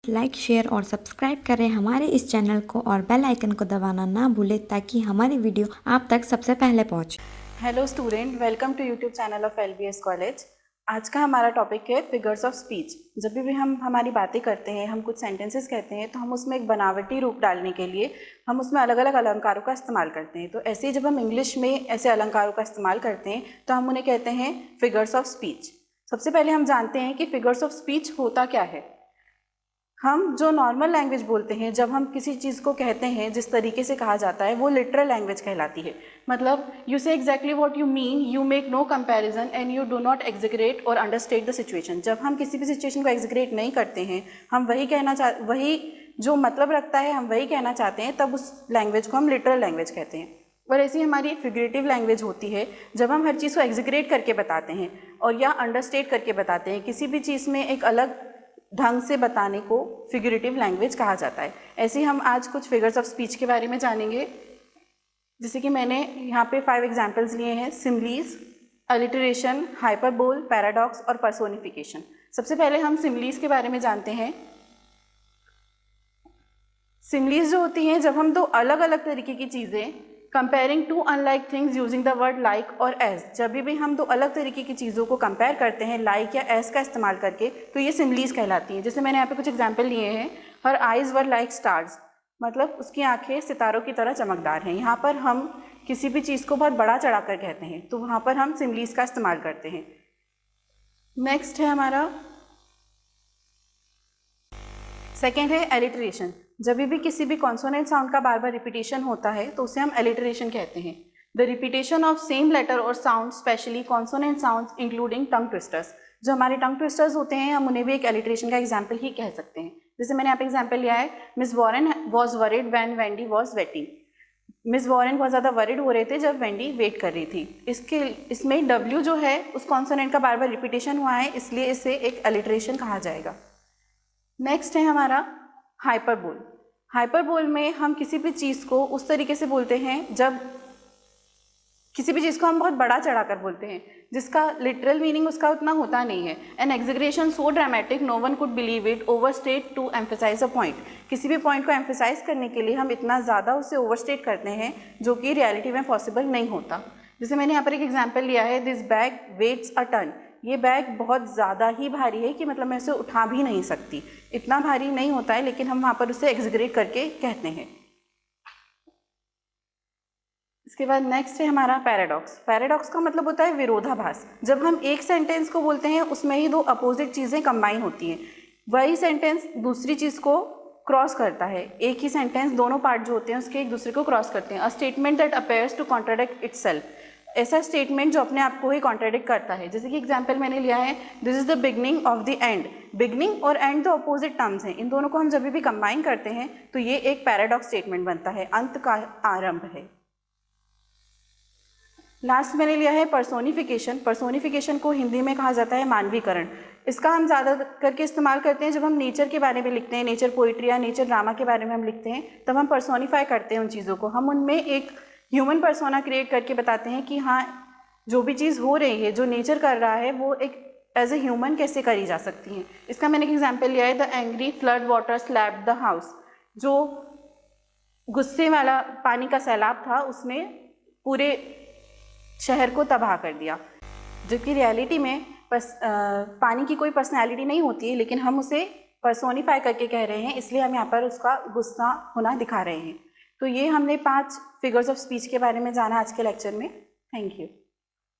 Like, share और subscribe करें हमारे इस चैनल को और बेल आइकन को दबाना ना भूलें ताकि हमारी वीडियो आप तक सबसे पहले पहुंचे। Hello student, welcome to YouTube channel of LBS college. आज का हमारा टॉपिक है फिगर्स ऑफ स्पीच। जब भी हम हमारी बातें करते हैं, हम कुछ सेंटेंसेस कहते हैं, तो हम उसमें एक बनावटी रूप डालने के लिए हम उसमें अलग अलग अलंकारों का इस्तेमाल करते हैं। तो ऐसे ही जब हम इंग्लिश में ऐसे अलंकारों का इस्तेमाल करते हैं तो हम उन्हें कहते हैं फिगर्स ऑफ स्पीच। सबसे पहले हम जानते हैं कि फिगर्स ऑफ स्पीच होता क्या है। हम जो नॉर्मल लैंग्वेज बोलते हैं, जब हम किसी चीज़ को कहते हैं जिस तरीके से कहा जाता है, वो लिटरल लैंग्वेज कहलाती है। मतलब you say exactly what you mean, you make no comparison and you do not exaggerate और अंडरस्टेट द सिचुएशन। जब हम किसी भी सिचुएशन को एग्जिग्रेट नहीं करते हैं, हम वही जो मतलब रखता है हम वही कहना चाहते हैं, तब उस लैंग्वेज को हम लिटरल लैंग्वेज कहते हैं। और ऐसी हमारी फिगरेटिव लैंग्वेज होती है जब हम हर चीज़ को एग्जिग्रेट करके बताते हैं और या अंडरस्टेट करके बताते हैं। किसी भी चीज़ में एक अलग ढंग से बताने को फिगरेटिव लैंग्वेज कहा जाता है। ऐसे ही हम आज कुछ फिगर्स ऑफ स्पीच के बारे में जानेंगे। जैसे कि मैंने यहाँ पे 5 एग्जाम्पल्स लिए हैं: सिमलीज, अलिटरेशन, हाइपरबोल, पैराडॉक्स और पर्सोनिफिकेशन। सबसे पहले हम सिमलीज के बारे में जानते हैं। सिमलीज जो होती हैं, जब हम दो अलग अलग तरीके की चीज़ें, comparing to unlike things using the word like और एज, जब भी हम दो अलग तरीके की चीज़ों को कंपेयर करते हैं लाइक या एज का इस्तेमाल करके, तो ये सिमलीज कहलाती हैं। जैसे मैंने यहाँ पे कुछ एग्जाम्पल लिए हैं। हर आइज़ वर लाइक स्टार्स, मतलब उसकी आंखें सितारों की तरह चमकदार हैं। यहाँ पर हम किसी भी चीज़ को बहुत बड़ा चढ़ा कर कहते हैं, तो वहाँ पर हम सिमलीज का इस्तेमाल करते हैं। नेक्स्ट है हमारा सेकेंड है एलिटरेशन। जब भी किसी भी कॉन्सोनेंट साउंड का बार बार रिपीटेशन होता है तो उसे हम एलिटरेशन कहते हैं। The repetition of same letter और sound, specially consonant sounds including tongue twisters. जो हमारे टंग ट्विस्टर्स होते हैं, हम उन्हें भी एक एलिटरेशन का एग्जाम्पल ही कह सकते हैं। जैसे मैंने यहाँ पे एग्जाम्पल लिया है, Miss Warren was worried when Wendy was waiting. Miss Warren बहुत ज़्यादा वरिड हो रहे थे जब वेंडी वेट कर रही थी। इसमें डब्ल्यू जो है उस कॉन्सोनेंट का बार बार रिपीटेशन हुआ है, इसलिए इसे एक एलिटरेशन कहा जाएगा। नेक्स्ट है हमारा हाइपरबोल। हाइपरबोल में हम किसी भी चीज़ को उस तरीके से बोलते हैं, जब किसी भी चीज़ को हम बहुत बड़ा चढ़ाकर बोलते हैं जिसका लिटरल मीनिंग उसका उतना होता नहीं है। An exaggeration so dramatic no one could believe it, overstate to emphasise a point. किसी भी पॉइंट को एम्फेसाइज करने के लिए हम इतना ज़्यादा उसे ओवरस्टेट करते हैं जो कि रियलिटी में पॉसिबल नहीं होता। जैसे मैंने यहाँ पर एक एग्जाम्पल लिया है, this bag weighs a ton. ये बैग बहुत ज़्यादा ही भारी है कि मतलब मैं उसे उठा भी नहीं सकती। इतना भारी नहीं होता है, लेकिन हम वहाँ पर उसे एग्जिग्रेट करके कहते हैं। इसके बाद नेक्स्ट है हमारा पैराडॉक्स। पैराडॉक्स का मतलब होता है विरोधाभास। जब हम एक सेंटेंस को बोलते हैं उसमें ही दो अपोजिट चीज़ें कंबाइन होती हैं, वही सेंटेंस दूसरी चीज़ को क्रॉस करता है। एक ही सेंटेंस दोनों पार्ट जो होते हैं उसके एक दूसरे को क्रॉस करते हैं। A statement that appears to contradict itself, ऐसा स्टेटमेंट जो अपने आप को ही कॉन्ट्राडिक्ट करता है। जैसे कि एग्जाम्पल मैंने लिया है, this is the beginning of the end. Beginning और एंड तो अपोजिट टर्म्स हैं, इन दोनों को हम जब भी कंबाइन करते हैं तो ये एक पैराडॉक्स स्टेटमेंट बनता है, अंत का आरंभ है। लास्ट मैंने लिया है पर्सोनिफिकेशन। पर्सोनिफिकेशन को हिंदी में कहा जाता है मानवीकरण। इसका हम ज़्यादा करके इस्तेमाल करते हैं जब हम नेचर के बारे में लिखते हैं, नेचर पोइट्री या नेचर ड्रामा के बारे में हम लिखते हैं, तब हम पर्सोनिफाई करते हैं उन चीज़ों को। हम उनमें एक ह्यूमन पर्सोना क्रिएट करके बताते हैं कि हाँ, जो भी चीज़ हो रही है, जो नेचर कर रहा है, वो एक एज ए ह्यूमन कैसे करी जा सकती है। इसका मैंने एक एग्जाम्पल लिया है, the angry flood water slapped the house. जो गुस्से वाला पानी का सैलाब था उसने पूरे शहर को तबाह कर दिया। जबकि रियलिटी में पानी की कोई पर्सनैलिटी नहीं होती है, लेकिन हम उसे पर्सोनिफाई करके कह रहे हैं, इसलिए हम यहाँ पर उसका गुस्सा होना दिखा रहे हैं। तो ये हमने 5 फिगर्स ऑफ स्पीच के बारे में जाना आज के लेक्चर में। Thank you.